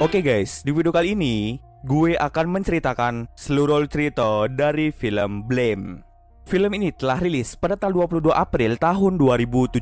Oke guys, di video kali ini gue akan menceritakan seluruh cerita dari film Blame. Film ini telah rilis pada tanggal 22 April tahun 2017.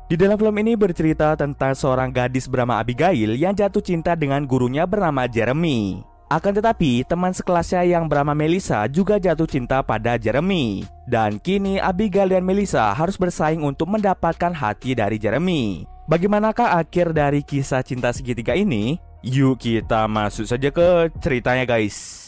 Di dalam film ini bercerita tentang seorang gadis bernama Abigail yang jatuh cinta dengan gurunya bernama Jeremy. Akan tetapi teman sekelasnya yang bernama Melissa juga jatuh cinta pada Jeremy. Dan kini Abigail dan Melissa harus bersaing untuk mendapatkan hati dari Jeremy. Bagaimanakah akhir dari kisah cinta segitiga ini? Yuk kita masuk saja ke ceritanya guys.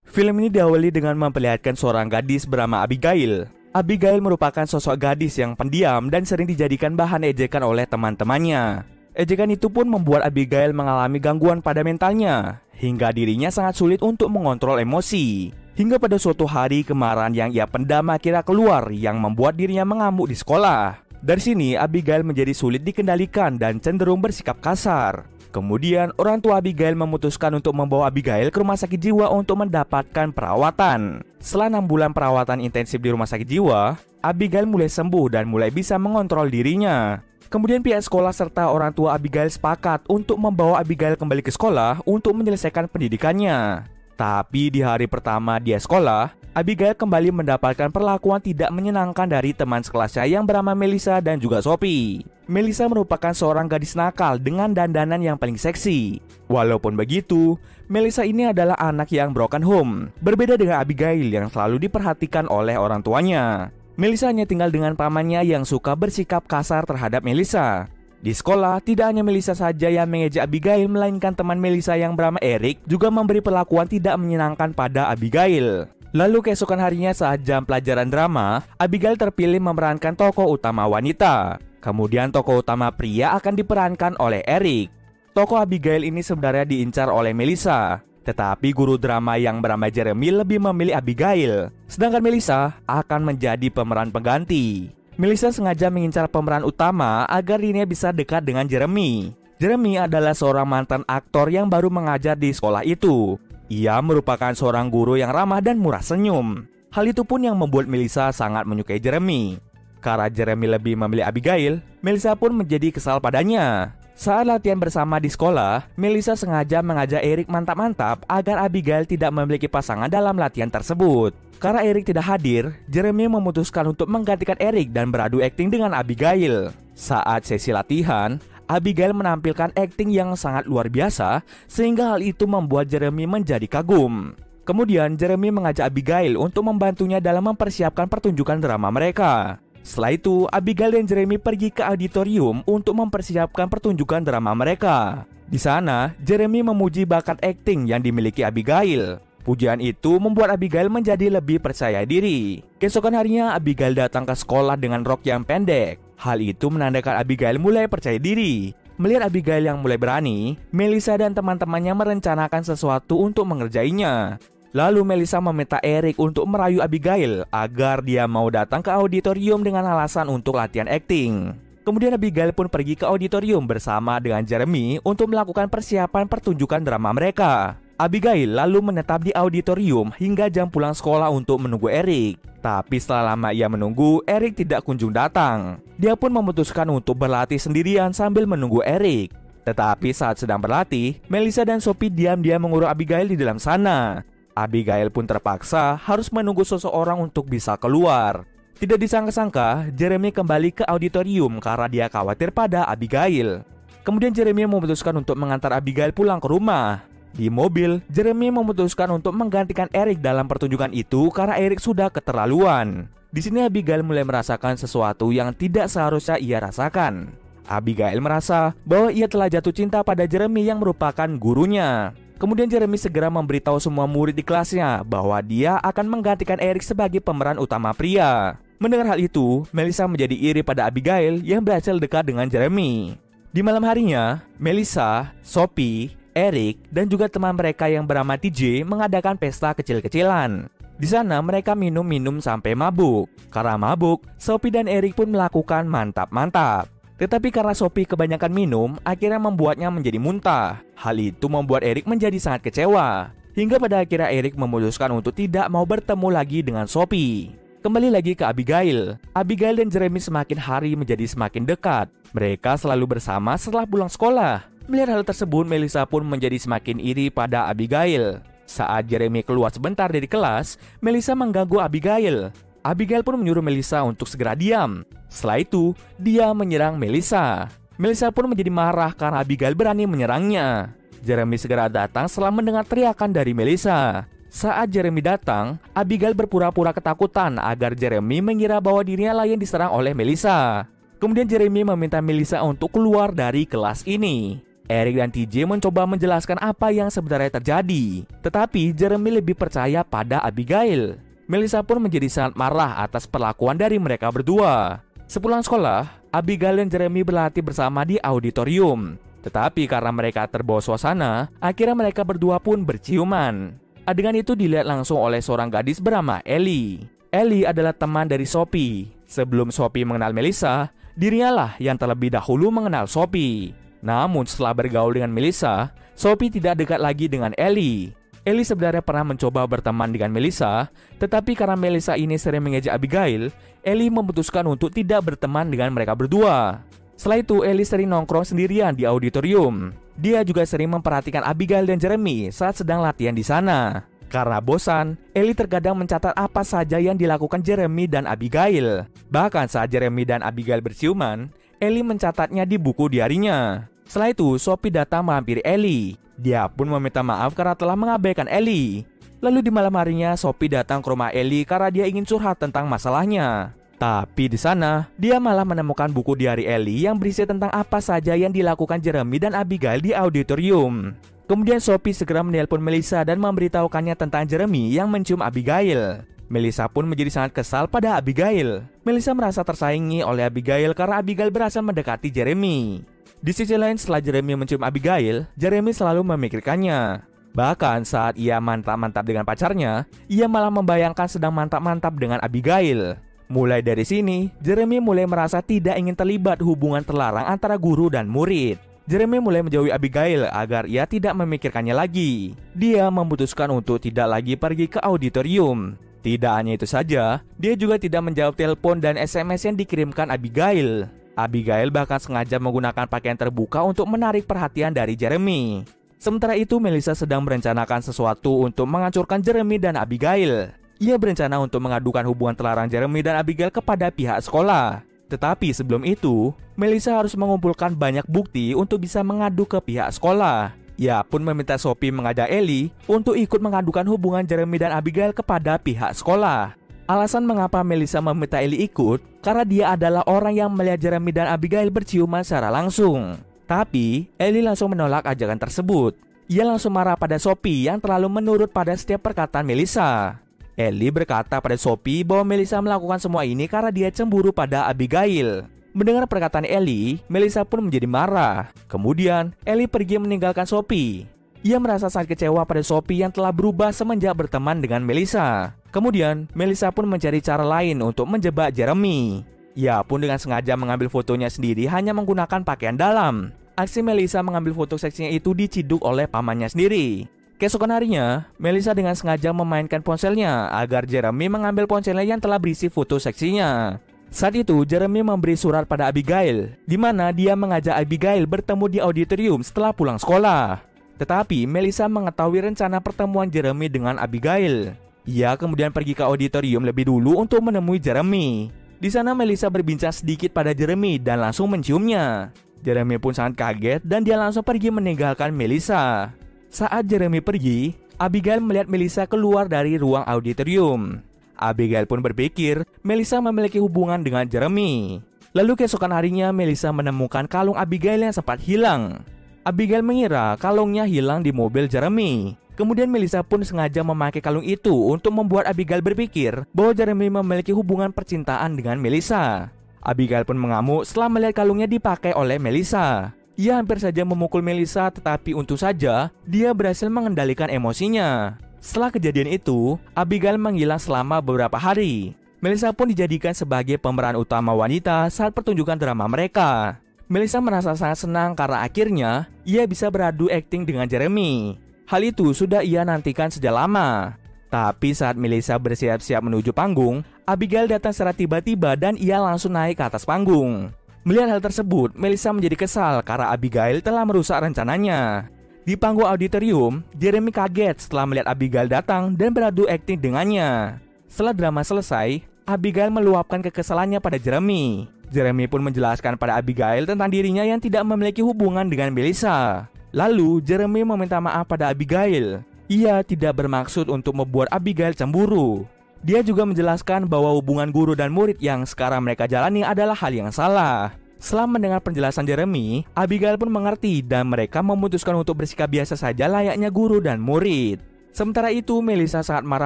Film ini diawali dengan memperlihatkan seorang gadis bernama Abigail. Abigail merupakan sosok gadis yang pendiam dan sering dijadikan bahan ejekan oleh teman-temannya. Ejekan itu pun membuat Abigail mengalami gangguan pada mentalnya, hingga dirinya sangat sulit untuk mengontrol emosi. Hingga pada suatu hari kemarahan yang ia pendam akhirnya keluar yang membuat dirinya mengamuk di sekolah. Dari sini Abigail menjadi sulit dikendalikan dan cenderung bersikap kasar. Kemudian orang tua Abigail memutuskan untuk membawa Abigail ke rumah sakit jiwa untuk mendapatkan perawatan. Setelah 6 bulan perawatan intensif di rumah sakit jiwa, Abigail mulai sembuh dan mulai bisa mengontrol dirinya. Kemudian pihak sekolah serta orang tua Abigail sepakat untuk membawa Abigail kembali ke sekolah untuk menyelesaikan pendidikannya. Tapi di hari pertama dia sekolah, Abigail kembali mendapatkan perlakuan tidak menyenangkan dari teman sekelasnya yang bernama Melissa dan juga Sophie. Melissa merupakan seorang gadis nakal dengan dandanan yang paling seksi. Walaupun begitu, Melissa ini adalah anak yang broken home. Berbeda dengan Abigail yang selalu diperhatikan oleh orang tuanya. Melissa hanya tinggal dengan pamannya yang suka bersikap kasar terhadap Melissa. Di sekolah, tidak hanya Melissa saja yang mengejek Abigail, melainkan teman Melissa yang bernama Eric juga memberi perlakuan tidak menyenangkan pada Abigail. Lalu keesokan harinya saat jam pelajaran drama, Abigail terpilih memerankan tokoh utama wanita. Kemudian tokoh utama pria akan diperankan oleh Eric. Tokoh Abigail ini sebenarnya diincar oleh Melissa, tetapi guru drama yang bernama Jeremy lebih memilih Abigail. Sedangkan Melissa akan menjadi pemeran pengganti. Melissa sengaja mengincar pemeran utama agar dirinya bisa dekat dengan Jeremy. Jeremy adalah seorang mantan aktor yang baru mengajar di sekolah itu. Ia merupakan seorang guru yang ramah dan murah senyum. Hal itu pun yang membuat Melissa sangat menyukai Jeremy. Karena Jeremy lebih memilih Abigail, Melissa pun menjadi kesal padanya. Saat latihan bersama di sekolah, Melissa sengaja mengajak Eric mantap-mantap agar Abigail tidak memiliki pasangan dalam latihan tersebut. Karena Eric tidak hadir, Jeremy memutuskan untuk menggantikan Eric dan beradu akting dengan Abigail. Saat sesi latihan, Abigail menampilkan akting yang sangat luar biasa, sehingga hal itu membuat Jeremy menjadi kagum. Kemudian Jeremy mengajak Abigail untuk membantunya dalam mempersiapkan pertunjukan drama mereka. Setelah itu, Abigail dan Jeremy pergi ke auditorium untuk mempersiapkan pertunjukan drama mereka. Di sana, Jeremy memuji bakat akting yang dimiliki Abigail. Pujian itu membuat Abigail menjadi lebih percaya diri. Keesokan harinya, Abigail datang ke sekolah dengan rok yang pendek. Hal itu menandakan Abigail mulai percaya diri. Melihat Abigail yang mulai berani, Melissa dan teman-temannya merencanakan sesuatu untuk mengerjainya. Lalu Melissa meminta Eric untuk merayu Abigail agar dia mau datang ke auditorium dengan alasan untuk latihan akting. Kemudian Abigail pun pergi ke auditorium bersama dengan Jeremy untuk melakukan persiapan pertunjukan drama mereka. Abigail lalu menetap di auditorium hingga jam pulang sekolah untuk menunggu Eric. Tapi setelah lama ia menunggu, Eric tidak kunjung datang. Dia pun memutuskan untuk berlatih sendirian sambil menunggu Eric. Tetapi saat sedang berlatih, Melissa dan Sophie diam-diam mengurung Abigail di dalam sana. Abigail pun terpaksa harus menunggu seseorang untuk bisa keluar. Tidak disangka-sangka, Jeremy kembali ke auditorium karena dia khawatir pada Abigail. Kemudian Jeremy memutuskan untuk mengantar Abigail pulang ke rumah. Di mobil, Jeremy memutuskan untuk menggantikan Eric dalam pertunjukan itu karena Eric sudah keterlaluan. Di sini Abigail mulai merasakan sesuatu yang tidak seharusnya ia rasakan. Abigail merasa bahwa ia telah jatuh cinta pada Jeremy yang merupakan gurunya. Kemudian Jeremy segera memberitahu semua murid di kelasnya bahwa dia akan menggantikan Eric sebagai pemeran utama pria. Mendengar hal itu, Melissa menjadi iri pada Abigail yang berhasil dekat dengan Jeremy. Di malam harinya, Melissa, Sophie, Eric, dan juga teman mereka yang bernama TJ mengadakan pesta kecil-kecilan. Di sana mereka minum-minum sampai mabuk. Karena mabuk, Sophie dan Eric pun melakukan mantap-mantap. Tetapi karena Sophie kebanyakan minum, akhirnya membuatnya menjadi muntah. Hal itu membuat Eric menjadi sangat kecewa. Hingga pada akhirnya Eric memutuskan untuk tidak mau bertemu lagi dengan Sophie. Kembali lagi ke Abigail. Abigail dan Jeremy semakin hari menjadi semakin dekat. Mereka selalu bersama setelah pulang sekolah. Melihat hal tersebut, Melissa pun menjadi semakin iri pada Abigail. Saat Jeremy keluar sebentar dari kelas, Melissa mengganggu Abigail. Abigail pun menyuruh Melissa untuk segera diam. Setelah itu, dia menyerang Melissa. Melissa pun menjadi marah karena Abigail berani menyerangnya. Jeremy segera datang setelah mendengar teriakan dari Melissa. Saat Jeremy datang, Abigail berpura-pura ketakutan agar Jeremy mengira bahwa dirinya lah yang diserang oleh Melissa. Kemudian Jeremy meminta Melissa untuk keluar dari kelas ini. Eric dan TJ mencoba menjelaskan apa yang sebenarnya terjadi, tetapi Jeremy lebih percaya pada Abigail. Melissa pun menjadi sangat marah atas perlakuan dari mereka berdua. Sepulang sekolah, Abigail dan Jeremy berlatih bersama di auditorium. Tetapi karena mereka terbawa suasana, akhirnya mereka berdua pun berciuman. Adegan itu dilihat langsung oleh seorang gadis bernama Ellie. Ellie adalah teman dari Sophie. Sebelum Sophie mengenal Melissa, dirinya lah yang terlebih dahulu mengenal Sophie. Namun setelah bergaul dengan Melissa, Sophie tidak dekat lagi dengan Ellie. Ellie sebenarnya pernah mencoba berteman dengan Melissa, tetapi karena Melissa ini sering mengejek Abigail, Ellie memutuskan untuk tidak berteman dengan mereka berdua. Setelah itu, Ellie sering nongkrong sendirian di auditorium. Dia juga sering memperhatikan Abigail dan Jeremy saat sedang latihan di sana. Karena bosan, Ellie terkadang mencatat apa saja yang dilakukan Jeremy dan Abigail. Bahkan saat Jeremy dan Abigail berciuman, Ellie mencatatnya di buku diarinya. Setelah itu, Sophie datang menghampiri Ellie. Dia pun meminta maaf karena telah mengabaikan Ellie. Lalu di malam harinya, Sophie datang ke rumah Ellie karena dia ingin curhat tentang masalahnya. Tapi di sana, dia malah menemukan buku diari Ellie yang berisi tentang apa saja yang dilakukan Jeremy dan Abigail di auditorium. Kemudian Sophie segera menelpon Melissa dan memberitahukannya tentang Jeremy yang mencium Abigail. Melissa pun menjadi sangat kesal pada Abigail. Melissa merasa tersaingi oleh Abigail karena Abigail berhasil mendekati Jeremy. Di sisi lain, setelah Jeremy mencium Abigail, Jeremy selalu memikirkannya. Bahkan saat ia mantap-mantap dengan pacarnya, ia malah membayangkan sedang mantap-mantap dengan Abigail. Mulai dari sini, Jeremy mulai merasa tidak ingin terlibat hubungan terlarang antara guru dan murid. Jeremy mulai menjauhi Abigail agar ia tidak memikirkannya lagi. Dia memutuskan untuk tidak lagi pergi ke auditorium. Tidak hanya itu saja, dia juga tidak menjawab telepon dan SMS yang dikirimkan Abigail. Abigail bahkan sengaja menggunakan pakaian terbuka untuk menarik perhatian dari Jeremy. Sementara itu, Melissa sedang merencanakan sesuatu untuk menghancurkan Jeremy dan Abigail. Ia berencana untuk mengadukan hubungan terlarang Jeremy dan Abigail kepada pihak sekolah. Tetapi sebelum itu, Melissa harus mengumpulkan banyak bukti untuk bisa mengadu ke pihak sekolah. Ia pun meminta Sophie mengajak Ellie untuk ikut mengadukan hubungan Jeremy dan Abigail kepada pihak sekolah. Alasan mengapa Melissa meminta Ellie ikut karena dia adalah orang yang melihat Jeremy dan Abigail berciuman secara langsung. Tapi Ellie langsung menolak ajakan tersebut. Ia langsung marah pada Sophie yang terlalu menurut pada setiap perkataan Melissa. Ellie berkata pada Sophie bahwa Melissa melakukan semua ini karena dia cemburu pada Abigail. Mendengar perkataan Ellie, Melissa pun menjadi marah. Kemudian Ellie pergi meninggalkan Sophie. Ia merasa sangat kecewa pada Sophie yang telah berubah semenjak berteman dengan Melissa. Kemudian, Melissa pun mencari cara lain untuk menjebak Jeremy. Ia pun dengan sengaja mengambil fotonya sendiri hanya menggunakan pakaian dalam. Aksi Melissa mengambil foto seksinya itu diciduk oleh pamannya sendiri. Keesokan harinya, Melissa dengan sengaja memainkan ponselnya agar Jeremy mengambil ponselnya yang telah berisi foto seksinya. Saat itu, Jeremy memberi surat pada Abigail, di mana dia mengajak Abigail bertemu di auditorium setelah pulang sekolah. Tetapi, Melissa mengetahui rencana pertemuan Jeremy dengan Abigail. Ia kemudian pergi ke auditorium lebih dulu untuk menemui Jeremy. Di sana Melissa berbincang sedikit pada Jeremy dan langsung menciumnya. Jeremy pun sangat kaget dan dia langsung pergi meninggalkan Melissa. Saat Jeremy pergi, Abigail melihat Melissa keluar dari ruang auditorium. Abigail pun berpikir Melissa memiliki hubungan dengan Jeremy. Lalu keesokan harinya Melissa menemukan kalung Abigail yang sempat hilang. Abigail mengira kalungnya hilang di mobil Jeremy. Kemudian Melissa pun sengaja memakai kalung itu untuk membuat Abigail berpikir bahwa Jeremy memiliki hubungan percintaan dengan Melissa. Abigail pun mengamuk setelah melihat kalungnya dipakai oleh Melissa. Ia hampir saja memukul Melissa, tetapi untung saja dia berhasil mengendalikan emosinya. Setelah kejadian itu, Abigail menghilang selama beberapa hari. Melissa pun dijadikan sebagai pemeran utama wanita saat pertunjukan drama mereka. Melissa merasa sangat senang karena akhirnya ia bisa beradu akting dengan Jeremy. Hal itu sudah ia nantikan sejak lama. Tapi saat Melissa bersiap-siap menuju panggung, Abigail datang secara tiba-tiba dan ia langsung naik ke atas panggung. Melihat hal tersebut, Melissa menjadi kesal karena Abigail telah merusak rencananya. Di panggung auditorium, Jeremy kaget setelah melihat Abigail datang dan beradu akting dengannya. Setelah drama selesai, Abigail meluapkan kekesalannya pada Jeremy. Jeremy pun menjelaskan pada Abigail tentang dirinya yang tidak memiliki hubungan dengan Melissa. Lalu, Jeremy meminta maaf pada Abigail. Ia tidak bermaksud untuk membuat Abigail cemburu. Dia juga menjelaskan bahwa hubungan guru dan murid yang sekarang mereka jalani adalah hal yang salah. Setelah mendengar penjelasan Jeremy, Abigail pun mengerti dan mereka memutuskan untuk bersikap biasa saja layaknya guru dan murid. Sementara itu, Melissa sangat marah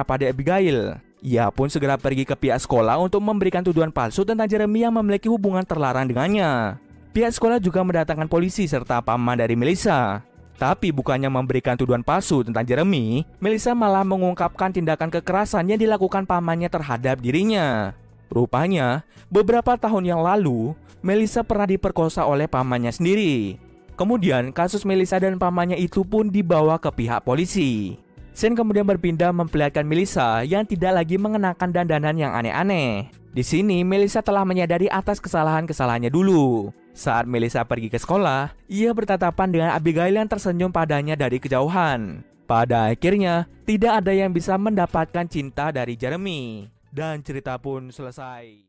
pada Abigail. Ia pun segera pergi ke pihak sekolah untuk memberikan tuduhan palsu tentang Jeremy yang memiliki hubungan terlarang dengannya. Pihak sekolah juga mendatangkan polisi serta paman dari Melissa. Tapi bukannya memberikan tuduhan palsu tentang Jeremy, Melissa malah mengungkapkan tindakan kekerasan yang dilakukan pamannya terhadap dirinya. Rupanya, beberapa tahun yang lalu, Melissa pernah diperkosa oleh pamannya sendiri. Kemudian, kasus Melissa dan pamannya itu pun dibawa ke pihak polisi. Shane kemudian berpindah memperlihatkan Melissa yang tidak lagi mengenakan dandanan yang aneh-aneh. Di sini, Melissa telah menyadari atas kesalahan-kesalahannya dulu. Saat Melissa pergi ke sekolah, ia bertatapan dengan Abigail yang tersenyum padanya dari kejauhan. Pada akhirnya, tidak ada yang bisa mendapatkan cinta dari Jeremy. Dan cerita pun selesai.